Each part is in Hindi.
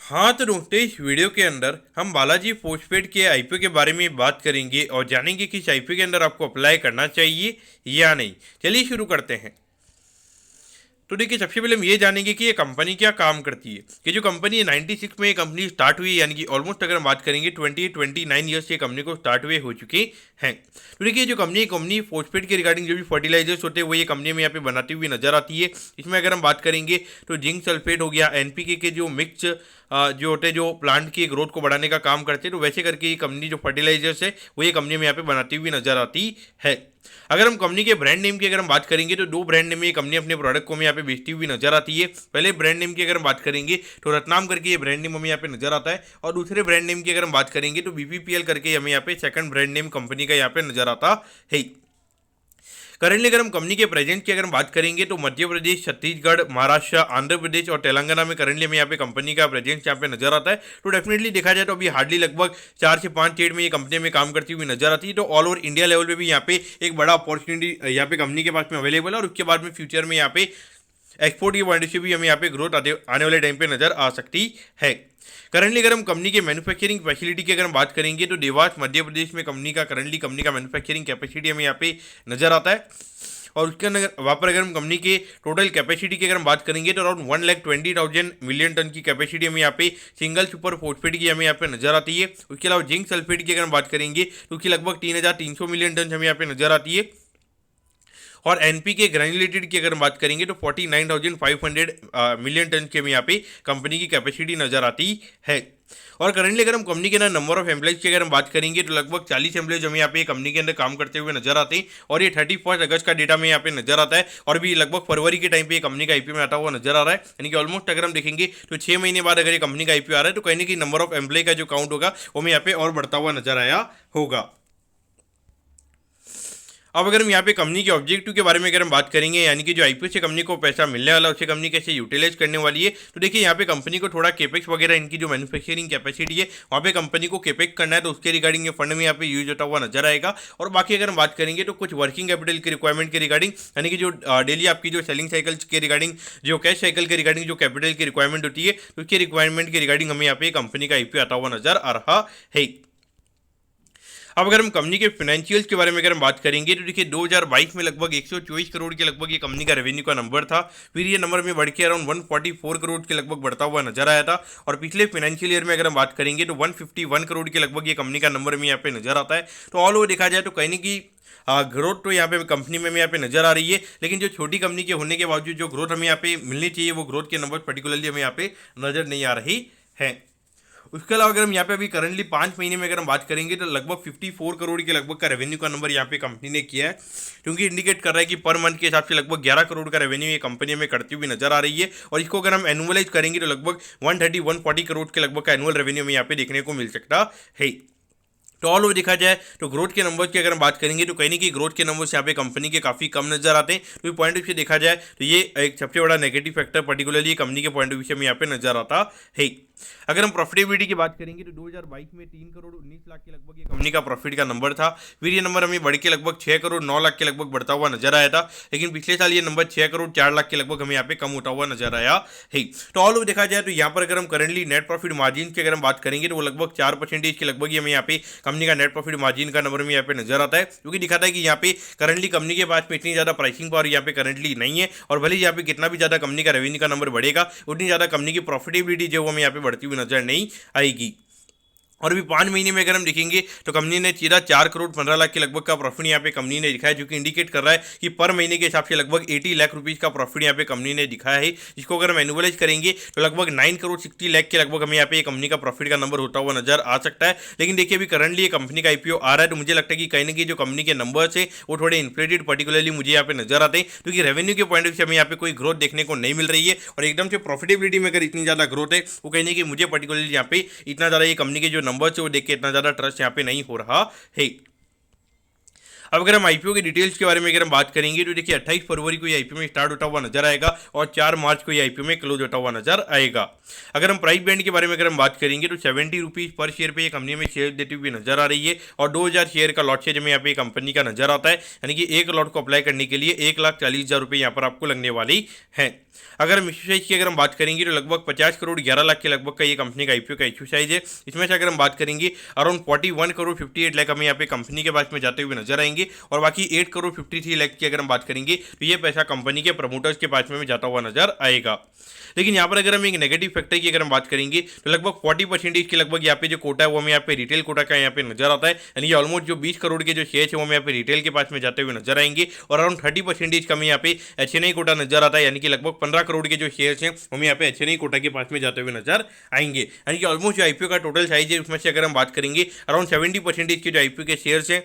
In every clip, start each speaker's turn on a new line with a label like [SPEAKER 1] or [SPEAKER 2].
[SPEAKER 1] हाँ तो दोस्तों, इस वीडियो के अंदर हम बालाजी पोस्टपेड के आईपीओ के बारे में बात करेंगे और जानेंगे कि इस आईपीओ के अंदर आपको अप्लाई करना चाहिए या नहीं। चलिए शुरू करते हैं। तो देखिए, सबसे पहले हम ये जानेंगे कि ये कंपनी क्या काम करती है। कि जो कंपनी है 96 में ये कंपनी स्टार्ट हुई, यानी कि ऑलमोस्ट अगर हम बात करेंगे 29 ईयर्स ये कंपनी को स्टार्ट हुए हो चुके हैं। तो देखिए, जो कंपनी पोस्टपेड के रिगार्डिंग जो भी फर्टिलाइजर्स होते हैं वो ये कंपनी में यहाँ पे बनाती हुई नजर आती है। इसमें अगर हम बात करेंगे तो जिंक सल्फेट हो गया, एनपीके के जो मिक्स जो होते हैं जो प्लांट की ग्रोथ को बढ़ाने का काम करते हैं, तो वैसे करके ये कंपनी जो फर्टिलाइजर्स है वो ये कंपनी में यहाँ पे बनाती हुई नजर आती है। अगर हम कंपनी के ब्रांड नेम की अगर हम बात करेंगे तो दो ब्रांड नेम में ये कंपनी अपने प्रोडक्ट को हमें यहाँ पे बेचती हुई नजर आती है। पहले ब्रांड नेम की अगर हम बात करेंगे तो रत्नाम करके ये ब्रांड नेम हमें यहाँ पे नजर आता है, और दूसरे ब्रांड नेम की अगर हम बात करेंगे तो बीपीपीएल करके हमें यहाँ पे सेकंड ब्रांड नेम कंपनी का यहाँ पे नजर आता है। करेंटली अगर हम कंपनी के प्रेजेंस की अगर हम बात करेंगे तो मध्य प्रदेश, छत्तीसगढ़, महाराष्ट्र, आंध्र प्रदेश और तेलंगाना में करेंटली हमें यहाँ पे कंपनी का प्रेजेंस यहाँ पे नजर आता है। तो डेफिनेटली देखा जाए तो अभी हार्डली लगभग 4 से 5 स्टेट में ये कंपनी में काम करती हुई नजर आती है। तो ऑल ओवर इंडिया लेवल पे भी यहाँ पे एक बड़ा अपॉर्चुनिटी यहाँ पे कंपनी के पास में अवेलेबल है, और उसके बाद में फ्यूचर में यहाँ पे एक्सपोर्ट की पॉइंट से भी हमें यहाँ पे ग्रोथ आने वाले टाइम पे नजर आ सकती है। करंटली अगर हम कंपनी के मैन्युफैक्चरिंग फैसिलिटी की अगर हम बात करेंगे तो देवास मध्य प्रदेश में कंपनी का मैन्युफैक्चरिंग कैपेसिटी हमें यहाँ पे नजर आता है। और उसके अंदर वहाँ पर अगर हम कंपनी के टोटल कैपेसिटी की अगर हम बात करेंगे तो अराउंड 1,20,000 मिलियन टन की कैपेसिटी हमें यहाँ पे सिंगल सुपर फॉस्फेट की हमें यहाँ पे नजर आती है। उसके अलावा जिंक सल्फेट की अगर हम बात करेंगे तो उसकी लगभग 3,300 मिलियन टन हमें यहाँ पे नजर आती है। और एनपीके ग्रैन्युलेटेड की अगर हम बात करेंगे तो 49,500 मिलियन टन की हमें यहाँ पे कंपनी की कैपेसिटी नजर आती है। और करंटली अगर हम कंपनी के अंदर नंबर ऑफ एम्प्लॉइज की अगर हम बात करेंगे तो लगभग 40 एम्प्लॉइज हमें यहाँ पे कंपनी के अंदर काम करते हुए नजर आते हैं, और ये 31 अगस्त का डेटा में यहाँ पे नजर आता है, और भी लगभग फरवरी के टाइम पे कंपनी का आईपीओ में आता हुआ नजर आ रहा है। यानी कि ऑलमोस्ट अगर हम देखेंगे तो 6 महीने बाद अगर ये कंपनी का आईपीओ आ रहा है तो कहीं ना कहीं नंबर ऑफ एम्प्लॉय का जो काउंट होगा वो हमें यहाँ पे और बढ़ता हुआ नजर आया होगा। अब अगर हम यहाँ पे कंपनी के ऑब्जेक्टिव के बारे में अगर हम बात करेंगे, यानी कि जो आईपीओ से कंपनी को पैसा मिलने वाला है उसे कंपनी कैसे यूटिलाइज करने वाली है, तो देखिए यहाँ पे कंपनी को थोड़ा केपेक्स वगैरह इनकी जो मैन्युफैक्चरिंग कैपेसिटी है वहाँ पे कंपनी को केपेक्स करना है, तो उसके रिगार्डिंग ये फंड में यहाँ पे यूज होता हुआ नजर आएगा। और बाकी अगर हम बात करेंगे तो कुछ वर्किंग कैपिटल की रिक्वायरमेंट के रिगार्डिंग, यानी कि जो डेली आपकी जो सेलिंग साइकिल के रिगार्डिंग, जो कैश साइकिल के रिगार्डिंग जो कैपिटल की रिक्वायरमेंट होती है, तो उसकी रिक्वायरमेंट के रिगार्डिंग हमें यहाँ पे कंपनी का आईपीओ आता हुआ नजर आ रहा है। अब अगर हम कंपनी के फाइनेंशियल्स के बारे में अगर हम बात करेंगे तो देखिए 2022 में लगभग 124 करोड़ के लगभग ये कंपनी का रेवेन्यू का नंबर था। फिर ये नंबर में बढ़ के अराउंड 144 करोड़ के लगभग बढ़ता हुआ नजर आया था, और पिछले फाइनेंशियल ईयर में अगर हम बात करेंगे तो 151 करोड़ के लगभग ये कंपनी का नंबर में यहाँ पे नजर आता है। तो ऑल ओवर देखा जाए तो कहीं की ग्रोथ तो यहाँ पे कंपनी में यहाँ पे नजर आ रही है, लेकिन जो छोटी कंपनी के होने के बावजूद जो ग्रोथ हमें यहाँ पे मिलनी चाहिए वो ग्रोथ के नंबर पर्टिकुलरली हमें यहाँ पे नजर नहीं आ रही है। उसके अलावा अगर हम यहाँ पे अभी करंटली 5 महीने में अगर हम बात करेंगे तो लगभग 54 करोड़ के लगभग का रेवेन्यू का नंबर यहाँ पे कंपनी ने किया है, क्योंकि इंडिकेट कर रहा है कि पर मंथ के हिसाब से लगभग 11 करोड़ का रेवेन्यू ये कंपनी में करती हुई नजर आ रही है। और इसको अगर हम एनुअलाइज करेंगे तो लगभग 130-140 करोड़ के लगभग का एनुअल रेवेन्यू हमें यहाँ पे देखने को मिल सकता है। तो ऑल ओवर देखा जाए तो ग्रोथ के नंबर्स की अगर हम बात करेंगे तो कहीं ना कहीं ग्रोथ के नंबर्स यहाँ पे कंपनी के काफी कम नजर आते हैं। तो पॉइंट ऑफ व्यू से देखा जाए तो ये एक सबसे बड़ा नेगेटिव फैक्टर पर्टिकुलरली कंपनी के पॉइंट ऑफ व्यू से हमें यहाँ पे नजर आता है। अगर हम प्रॉफिटेबिलिटी की बात करेंगे तो 2022 में 3 करोड़ 19 लाख के लगभग ये कंपनी का प्रॉफिट का नंबर था। फिर ये नंबर हमें बढ़ के लगभग 6 करोड़ 9 लाख के लगभग बढ़ता हुआ नजर आया था, लेकिन पिछले साल ये नंबर 6 करोड़ 4 लाख के लगभग हमें यहाँ पे कम होता हुआ नजर आया है। तो ऑल ओवर देखा जाए तो यहाँ पर अगर हम करंटली नेट प्रॉफिट मार्जिन की अगर हम बात करेंगे तो वो लगभग 4% के लगभग ही हमें यहाँ पे कंपनी का नेट प्रॉफिट मार्जिन का नंबर में यहाँ पे नजर आता है, क्योंकि दिखाता है कि यहाँ पे करंटली कंपनी के पास में इतनी ज्यादा प्राइसिंग पावर यहाँ पे करंटली नहीं है, और भले यहाँ पे कितना भी ज्यादा कंपनी का रेवेन्यू का नंबर बढ़ेगा उतनी ज्यादा कंपनी की प्रॉफिटेबिलिटी जो हमें यहाँ पे बढ़ती हुई नजर नहीं आएगी। और अभी 5 महीने में अगर हम देखेंगे तो कंपनी ने सीधा 4 करोड़ 15 लाख के लगभग का प्रॉफिट यहाँ पे कंपनी ने दिखाया, जो कि इंडिकेट कर रहा है कि पर महीने के हिसाब से लगभग 80 लाख रुपीज का प्रॉफिट यहाँ पे कंपनी ने दिखाया है। जिसको अगर हम एनुअलाइज करेंगे तो लगभग 9 करोड़ 60 लाख के लगभग हमें यहाँ पे कंपनी का प्रॉफिट का नंबर होता हुआ नजर आ सकता है। लेकिन देखिए अभी करंटली ये कंपनी का आईपीओ आ रहा है, तो मुझे लगता है कि कहीं ना कहीं जो कंपनी के नंबर्स है वो थोड़े इन्फ्लेटेड पर्टिकुलरली मुझे यहाँ पे नजर आते हैं, क्योंकि रेवेन्यू के पॉइंट ऑफ व्यू से हमें यहाँ पे कोई ग्रोथ देखने को नहीं मिल रही है, और एकदम से प्रॉफिटेबिलिटी में अगर इतनी ज्यादा ग्रोथ है वो कहीं ना कहीं मुझे पर्टिकुलरली यहाँ पे इतना ज्यादा ये कंपनी के जो नंबर्स है वो देख के इतना ज्यादा ट्रस्ट यहाँ पे नहीं हो रहा है। अब अगर हम आईपीओ की डिटेल्स के बारे में अगर हम बात करेंगे तो देखिए 28 फरवरी को ये आईपीओ में स्टार्ट होता हुआ नजर आएगा और 4 मार्च को ये आईपीओ में क्लोज होता हुआ नजर आएगा। अगर हम प्राइस बैंड के बारे में अगर हम बात करेंगे तो 70 रुपीज़ पर शेयर पे ये कंपनी में शेयर देती हुई नजर आ रही है और 2000 शेयर का लॉट शेयर में यहाँ पे कंपनी का नजर आता है, यानी कि एक लॉट को अप्लाई करने के लिए 1,40,000 रुपये यहाँ पर आपको लगने वाली है। अगर हम इशू साइज की अगर हम बात करेंगे तो लगभग 50 करोड़ 11 लाख के लगभग का ये कंपनी का आईपीओ का इशू साइज है। इसमें से अगर हम बात करेंगे अराउंड 41 करोड़ 58 लाख हमें यहाँ पे कंपनी के पास में जाते हुए नजर आएंगे और बाकी 8 करोड़ 53 लाख की अगर हम बात करेंगे तो ये पैसा कंपनी के प्रमोटर्स के पास में जाता हुआ नजर आएगा। लेकिन यहाँ पर अगर हम एक नेगेटिव फैक्टर की अगर हम बात करेंगे तो लगभग 40% के लगभग यहाँ पे जो कोटा है वो हमें यहाँ पे रिटेल कोटा का यहाँ पे नजर आता है, यानी कि ऑलमोस्ट जो 20 करोड़ के जो शेयर है वो हमें यहाँ पे रिटेल के पास में जाते हुए नजर आएंगे और अराउंड 30% का हमें यहाँ पे एचएनआई कोटा नजर आता है, यानी कि लगभग 15 करोड़ के जो शेयर्स हैं हमें यहाँ पे एचएनआई कोटा के पास में जाते हुए नजर आएंगे। यानी कि ऑलमोस्ट जो आईपीओ का टोटल साइज है उसमें से अगर हम बात करेंगे अराउंड 70% के जो आईपीओ के शेयर्स हैं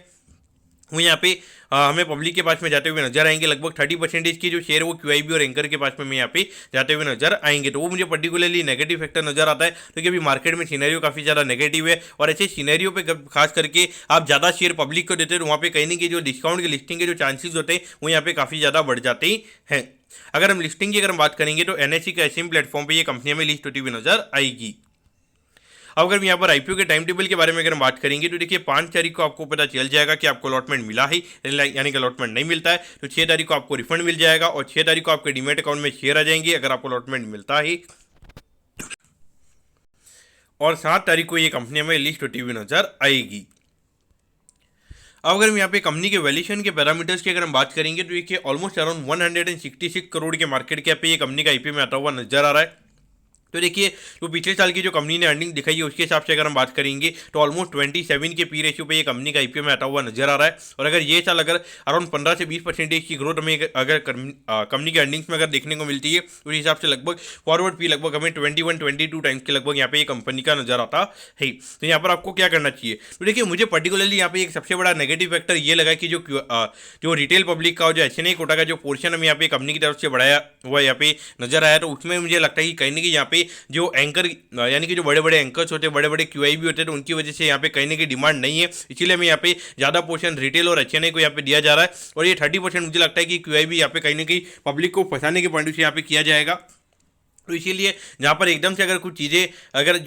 [SPEAKER 1] वो यहाँ पे हमें पब्लिक के पास में जाते हुए नजर आएंगे। लगभग 30% की जो शेयर है वो क्यूआईबी और एंकर के पास में यहाँ पे जाते हुए नजर आएंगे। तो वो मुझे पर्टिकुलरली नेगेटिव फैक्टर नजर आता है क्योंकि अभी मार्केट में सिनेरियो काफ़ी ज़्यादा नेगेटिव है और ऐसे सिनेरियो पे खास करके आप ज़्यादा शेयर पब्लिक को देते हैं तो वहाँ पे कहीं ना कहीं जो डिस्काउंट की लिस्टिंग के जो चांसेस होते हैं वो यहाँ पे काफ़ी ज़्यादा बढ़ जाते हैं। अगर हम लिस्टिंग की अगर हम बात करेंगे तो एनएससी के एसएम प्लेटफॉर्म पर ये कंपनियाँ में लिस्ट होती हुई नजर आएगी। अब अगर यहाँ पर आईपीओ के टाइम टेबल के बारे में अगर हम बात करेंगे तो देखिए 5 तारीख को आपको पता चल जाएगा कि आपको अलॉटमेंट मिला है, यानी कि अलॉटमेंट नहीं मिलता है तो 6 तारीख को आपको रिफंड मिल जाएगा और 6 तारीख को आपके डीमेट अकाउंट में शेयर आ जाएंगे अगर आपको अलॉटमेंट मिलता है और 7 तारीख को ये कंपनी में लिस्ट होती हुई नजर आएगी। अब अगर हम यहाँ पे कंपनी के वैल्यूएशन के पैरामीटर्स की अगर हम बात करेंगे तो देखिए ऑलमोस्ट अराउंड 166 करोड़ के मार्केट कैप पे ये कंपनी का आईपीओ में आता हुआ नजर आ रहा है। तो देखिए तो पिछले साल की जो कंपनी ने अर्निंग दिखाई है उसके हिसाब से अगर हम बात करेंगे तो ऑलमोस्ट 27 के पी रेशियो पे ये कंपनी का आईपीओ में आता हुआ नजर आ रहा है और अगर ये साल अगर अराउंड 15 से 20% की ग्रोथ हमें अगर कंपनी के अर्निंग्स में अगर देखने को मिलती है तो उस हिसाब से लगभग फॉरवर्ड पी लगभग हमें 21-22 टाइम्स के लगभग यहाँ पे ये कंपनी का नजर आता है। तो यहाँ पर आपको क्या करना चाहिए तो देखिए मुझे पर्टिकुलरली यहाँ पे एक सबसे बड़ा नेगेटिव फैक्टर ये लगा कि जो रिटेल पब्लिक का और जो एचएनआई कोटा का जो पोर्शन हमें यहाँ पे कंपनी की तरफ से बढ़ाया हुआ यहाँ पे नजर आया तो उसमें मुझे लगता है कि कहीं ना कहीं यहाँ पे जो एंकर यानी कि जो बड़े बड़े एंकर्स होते हैं बड़े बड़े क्यूआईबी होते हैं तो उनकी वजह से यहाँ पे कहीं ना कहीं डिमांड नहीं है, इसीलिए हमें यहाँ पे ज़्यादा पोर्शन रिटेल और एचएनआई को यहाँ पे दिया जा रहा है और ये 30% मुझे लगता है कि क्यूआईबी यहाँ पे कहीं ना कहीं पब्लिक को फंसाने के पॉइंट से यहाँ पे किया जाएगा। तो इसीलिए जहाँ पर एकदम से अगर कुछ चीज़ें अगर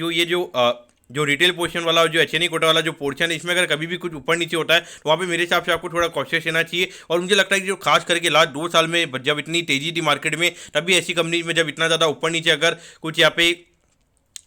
[SPEAKER 1] जो रिटेल पोर्शन वाला और जो एचएनआई कोटा वाला जो पोर्शन है इसमें अगर कभी भी कुछ ऊपर नीचे होता है तो वहाँ पे मेरे हिसाब से आपको थोड़ा कॉशियस रहना चाहिए। और मुझे लगता है कि जो खास करके लास्ट 2 साल में जब इतनी तेजी थी मार्केट में तभी ऐसी कंपनी में जब इतना ज़्यादा ऊपर नीचे अगर कुछ यहाँ पे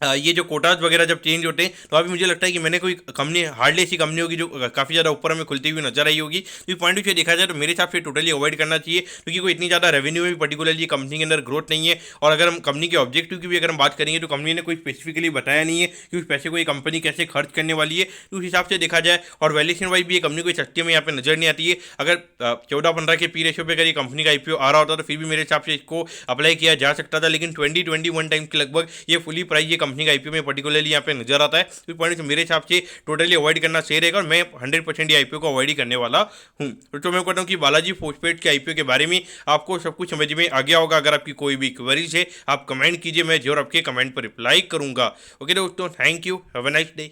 [SPEAKER 1] ये जो कोटाज वगैरह जब चेंज होते हैं तो अभी मुझे लगता है कि मैंने कोई कंपनी हार्डली ऐसी कंपनी होगी जो काफ़ी ज़्यादा ऊपर में खुलती हुई नजर आई होगी। तो इस पॉइंट से देखा जाए तो मेरे हिसाब से टोटली अवॉइड करना चाहिए क्योंकि कोई इतनी ज़्यादा रेवेन्यू में भी पर्टिकुलरली कंपनी के अंदर ग्रोथ नहीं है। और अगर हम कंपनी के ऑब्जेक्टिव की भी अगर हम बात करेंगे तो कंपनी ने कोई स्पेसिफिकली बताया नहीं है कि उस पैसे को ये कंपनी कैसे खर्च करने वाली है, तो उस हिसाब से देखा जाए और वैल्यूएशन वाइज भी ये कंपनी कोई सस्ती में यहाँ पे नजर नहीं आती है। अगर 14-15 के पी रेशियो पे अगर ये कंपनी का आईपीओ आ रहा होता तो फिर भी मेरे हिसाब से इसको अप्लाई किया जा सकता था, लेकिन 20-21 टाइम्स के लगभग ये फुली प्राइस ये कंपनी का आईपीओ में पर्टिकुलरली यहाँ पे नजर आता है। तो इस पॉइंट से मेरे हिसाब से टोटली अवॉइड करना सही रहेगा और मैं 100% ये आईपीओ को अवॉइड ही करने वाला हूँ। तो मैं कहता हूँ कि बालाजी फोस्टपेड के आईपीओ के बारे में आपको सब कुछ समझ में आ गया होगा। अगर आपकी कोई भी क्वेरीज है आप कमेंट कीजिए, मैं जरूर आपके कमेंट पर रिप्लाई करूंगा। ओके दोस्तों, thank you, have a nice day.